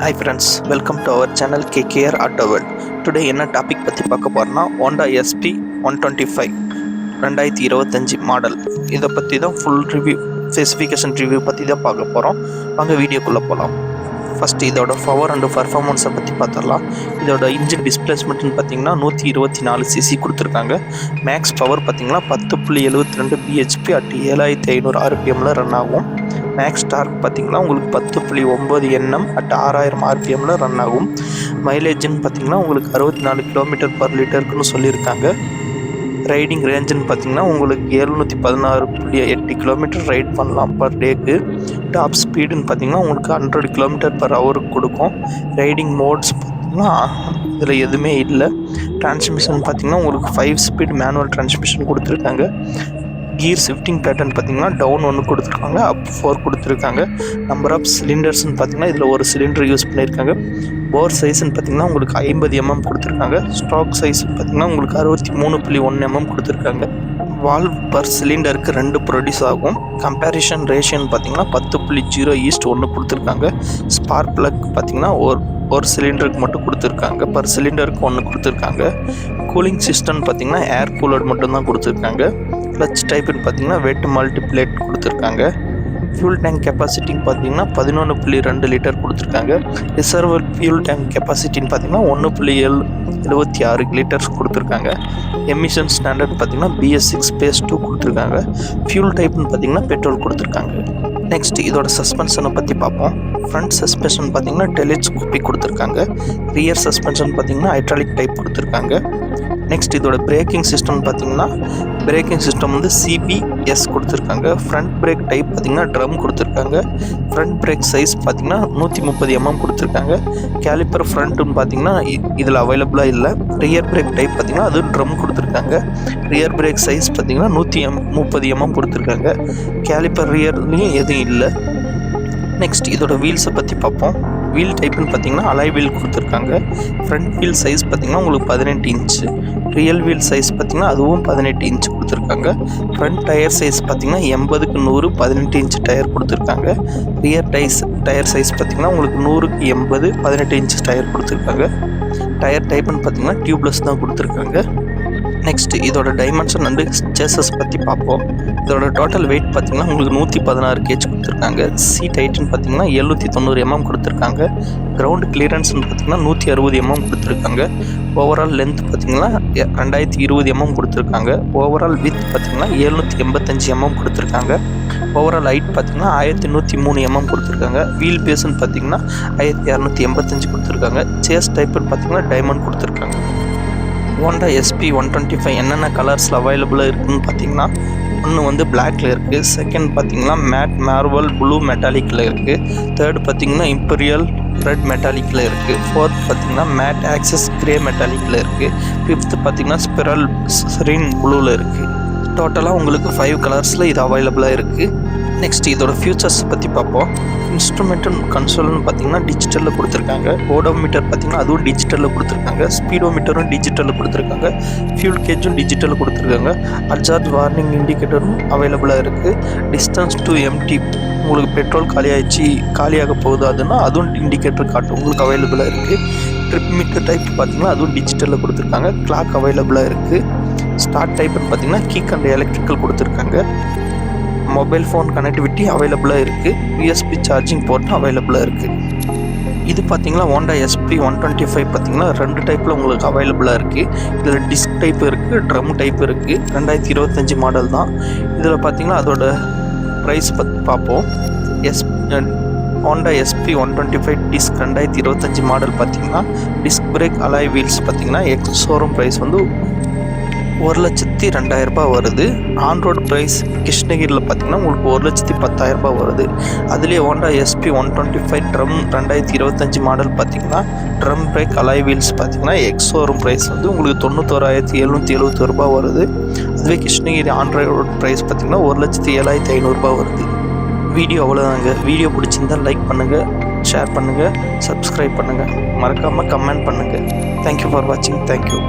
Hi friends, welcome to our channel KKR Auto World. Today என்ன topic பற்றி பார்க்க போகிறோம்னா Honda SP 125 2025 மாடல். இதை பற்றி தான் ஃபுல் ரிவ்யூ ஸ்பெசிஃபிகேஷன் ரிவ்யூ பற்றி தான் பார்க்க போகிறோம். வாங்க வீடியோக்குள்ளே போகலாம். ஃபஸ்ட்டு இதோட பவர் அண்டு பர்ஃபார்மன்ஸை பற்றி பார்த்துடலாம். இதோட இன்ஜின் டிஸ்பிளேஸ்மெண்ட்னு பார்த்தீங்கன்னா 124 cc கொடுத்துருக்காங்க. மேக்ஸ் பவர் பார்த்தீங்கன்னா 10.72 bhp at 7500 rpmல ரன் ஆகும். மேக்ஸ் டார்க் பார்த்தீங்கன்னா உங்களுக்கு 10.9 Nm at 6000 rpmல ரன் ஆகும். மைலேஜ்னு பார்த்தீங்கன்னா உங்களுக்கு 64 km/லிட்டருக்குன்னு சொல்லியிருக்காங்க. ரைடிங் ரேஞ்சுன்னு பார்த்தீங்கன்னா உங்களுக்கு 716.8 km ரைட் பண்ணலாம் பர் டேக்கு. டாப் ஸ்பீடுன்னு பார்த்தீங்கன்னா உங்களுக்கு 100 km/h கொடுக்கும். ரைடிங் மோட்ஸ் பார்த்தீங்கன்னா இதில் எதுவுமே இல்லை. டிரான்ஸ்மிஷன் பார்த்தீங்கன்னா உங்களுக்கு 5 ஸ்பீட் மேனுவல் டிரான்ஸ்மிஷன் கொடுத்துருக்காங்க. கியர் ஷிஃப்டிங் பேட்டர்ன் பார்த்தீங்கன்னா டவுன் 1 கொடுத்துருக்காங்க, அப் 4 கொடுத்துருக்காங்க. நம்பர் ஆஃப் சிலிண்டர்ஸ்ன்னு பார்த்தீங்கன்னா இதில் ஒரு சிலிண்டர் யூஸ் பண்ணியிருக்காங்க. போர் சைஸ்ன்னு பார்த்தீங்கன்னா உங்களுக்கு 50 mm கொடுத்துருக்காங்க. ஸ்டாக் சைஸ் பார்த்தீங்கன்னா உங்களுக்கு 63.1 mm கொடுத்துருக்காங்க. வால்வ் பர் சிலிண்டருக்கு 2 ப்ரொடியூஸ் ஆகும். கம்பேரிஷன் ரேஷியோன்னு பார்த்தீங்கன்னா 10.0:1 கொடுத்துருக்காங்க. ஸ்பார்க் பிளக் பார்த்தீங்கன்னா ஒரு சிலிண்டருக்கு மட்டும் கொடுத்துருக்காங்க, பர் சிலிண்டருக்கு 1 கொடுத்துருக்காங்க. கூலிங் சிஸ்டம்னு பார்த்தீங்கன்னா ஏர் கூலர் மட்டும்தான் கொடுத்துருக்காங்க. கிளச் டைப்புன்னு பார்த்தீங்கன்னா வெட் மல்டிப்ளேட் கொடுத்துருக்காங்க. ஃபியூல் டேங்க் கெப்பாசிட்டின்னு பார்த்தீங்கன்னா 11.2 லிட்டர் கொடுத்துருக்காங்க. ரிசர்வர் ஃபியூல் டேங்க் கெப்பாசிட்டின்னு பார்த்தீங்கன்னா 1.76 லிட்டர்ஸ் கொடுத்துருக்காங்க. எமிஷன் ஸ்டாண்டர்ட் பார்த்தீங்கன்னா BS6 Phase 2 கொடுத்துருக்காங்க. ஃபியூல் டைப்னு பார்த்தீங்கன்னா பெட்ரோல் கொடுத்துருக்காங்க. நெக்ஸ்ட் இதோட சஸ்பென்ஷனை பற்றி பார்ப்போம். ஃப்ரண்ட் சஸ்பென்ஷன் பார்த்தீங்கன்னா டெலிஸ்கோபிக் கொடுத்துருக்காங்க. ரியர் சஸ்பென்ஷன் பார்த்தீங்கன்னா ஹைட்ராலிக் டைப் கொடுத்துருக்காங்க. நெக்ஸ்ட் இதோட பிரேக்கிங் சிஸ்டம் பார்த்தீங்கன்னா பிரேக்கிங் சிஸ்டம் வந்து CBS கொடுத்துருக்காங்க. ஃப்ரண்ட் பிரேக் டைப் பார்த்தீங்கன்னா ட்ரம் கொடுத்துருக்காங்க. ஃப்ரண்ட் பிரேக் சைஸ் பார்த்தீங்கன்னா 130 mm கொடுத்துருக்காங்க. கேலிப்பர் ஃப்ரண்ட்டுன்னு பார்த்தீங்கன்னா இதில் அவைலபிளாக இல்லை. ரியர் பிரேக் டைப் பார்த்தீங்கன்னா அது ட்ரம் கொடுத்துருக்காங்க. ரியர் பிரேக் சைஸ் பார்த்தீங்கன்னா 130 mm கொடுத்துருக்காங்க. கேலிப்பர் ரியர்லேயும் எதுவும் இல்லை. நெக்ஸ்ட் இதோட வீல்ஸை பற்றி பார்ப்போம். வீல் டைப்புன்னு பார்த்தீங்கன்னா அலாய் வீல் கொடுத்துருக்காங்க. ஃப்ரண்ட் வீல் சைஸ் பார்த்தீங்கன்னா உங்களுக்கு 18 இன்ச்சு. ரியல் வீல் சைஸ் பார்த்தீங்கன்னா அதுவும் 18 இன்ச் கொடுத்துருக்காங்க. ஃப்ரண்ட் டயர் சைஸ் பார்த்தீங்கன்னா 80க்கு 100 18 இன்ச் டயர் கொடுத்துருக்காங்க. ரியர் டயர் சைஸ் பார்த்தீங்கன்னா உங்களுக்கு 100க்கு 80 18 இன்ச் டயர் கொடுத்துருக்காங்க. டயர் டைப்புன்னு பார்த்தீங்கன்னா டியூப்லெஸ் தான் கொடுத்துருக்காங்க. நெக்ஸ்ட் இதோட டைமென்ஷன் அண்டு சேசஸ் பற்றி பார்ப்போம். இதோட டோட்டல் வெயிட் பார்த்தீங்கன்னா உங்களுக்கு 116 kg கொடுத்துருக்காங்க. சீட் ஹைட்டுன்னு பார்த்தீங்கன்னா 790 mm கொடுத்துருக்காங்க. கிரவுண்ட் கிளியரன்ஸ்னு பார்த்தீங்கன்னா 160 mm கொடுத்துருக்காங்க. ஓவரால் லென்த் பார்த்தீங்கன்னா 2020 mm கொடுத்துருக்காங்க. ஓவரால் வித் பார்த்தீங்கன்னா 785 mm கொடுத்துருக்காங்க. ஓவரால் ஹைட் பார்த்தீங்கன்னா 1103 mm கொடுத்துருக்காங்க. வீல் பேஸ்ன்னு பார்த்தீங்கன்னா 1285 கொடுத்துருக்காங்க. சேஸ் டைப்புன்னு பார்த்தீங்கன்னா டைமண்ட் கொடுத்துருக்காங்க. Honda SP 125 என்னென்ன கலர்ஸில் அவைலபிளாக இருக்குதுன்னு பார்த்தீங்கன்னா ஒன்று வந்து பிளாக்ல இருக்குது. செகண்ட் பார்த்தீங்கன்னா மேட் மார்வல் ப்ளூ மெட்டாலிக்கில் இருக்குது. தேர்ட் பார்த்தீங்கன்னா இம்பீரியல் ரெட் மெட்டாலிக்கில் இருக்குது. ஃபோர்த் பார்த்தீங்கன்னா மேட் ஆக்சஸ் கிரே மெட்டாலிக்கில் இருக்குது. ஃபிஃப்த்து பார்த்தீங்கன்னா ஸ்பிரல் ஸ்ரீன் ப்ளூவில் இருக்குது. டோட்டலாக உங்களுக்கு 5 கலர்ஸில் இது அவைலபிளாக இருக்குது. நெக்ஸ்ட் இதோட ஃபியூச்சர்ஸ் பற்றி பார்ப்போம். இன்ஸ்ட்ருமெண்டல் கன்சோல்னு பார்த்தீங்கன்னா டிஜிட்டலில் கொடுத்துருக்காங்க. ஓடோமீட்டர் பார்த்தீங்கன்னா அதுவும் டிஜிட்டலில் கொடுத்துருக்காங்க. ஸ்பீடோமீட்டரும் டிஜிட்டலில் கொடுத்துருக்காங்க. ஃபியூல் கேஜும் டிஜிட்டலில் கொடுத்துருக்காங்க. அட்ஜார்ஜ் வார்னிங் இண்டிகேட்டரும் அவைலபிளாக இருக்குது. டிஸ்டன்ஸ் டு எம்டி உங்களுக்கு பெட்ரோல் காலியாக போகுது அதுன்னா அதுவும் இண்டிகேட்டர் காட்டும் உங்களுக்கு அவைலபிளாக இருக்குது. ட்ரிப் மீட்டர் டைப் பார்த்தீங்கன்னா அதுவும் டிஜிட்டலில் கொடுத்துருக்காங்க. கிளாக் அவைலபிளாக இருக்குது. ஸ்டார்ட் டைப்னு பார்த்தீங்கன்னா கீக் அண்ட் எலக்ட்ரிக்கல் கொடுத்துருக்காங்க. மொபைல் ஃபோன் கனெக்டிவிட்டி அவைலபிளாக இருக்குது. USB சார்ஜிங் போர்ட்டும் அவைலபிளாக இருக்குது. இது பார்த்தீங்கன்னா Honda SP 125 பார்த்தீங்கன்னா 2 டைப்பில் உங்களுக்கு அவைலபிளாக இருக்குது. இதில் டிஸ்க் டைப் இருக்குது, ட்ரம் டைப் இருக்குது. 2025 மாடல் தான். இதில் பார்த்தீங்கன்னா அதோட ப்ரைஸ் பற்றி பார்ப்போம். Honda SP 125 டிஸ்க் 2025 மாடல் பார்த்தீங்கன்னா டிஸ்க் பிரேக் அலாய் வீல்ஸ் பார்த்தீங்கன்னா ஷோரூம் ப்ரைஸ் வந்து 1,02,000 வருது. ஆன்ரோட் ப்ரைஸ் கிருஷ்ணகிரியில் பார்த்தீங்கன்னா உங்களுக்கு 1,10,000 வருது. அதுலேயே Honda SP 125 ட்ரம் 2025 மாடல் பார்த்தீங்கன்னா ட்ரம் பிரேக் அலாய் வீல்ஸ் பார்த்தீங்கன்னா ஷோரூம் ப்ரைஸ் வந்து உங்களுக்கு 91,770 வருது. அதுவே கிருஷ்ணகிரி ஆன்ரோட் ப்ரைஸ் பார்த்தீங்கன்னா 1,07,500 வருது. வீடியோ அவ்வளோதாங்க. வீடியோ பிடிச்சிருந்தால் லைக் பண்ணுங்கள், ஷேர் பண்ணுங்கள், சப்ஸ்கிரைப் பண்ணுங்கள், மறக்காமல் கமெண்ட் பண்ணுங்கள். தேங்க்யூ ஃபார் வாட்சிங். தேங்க்யூ.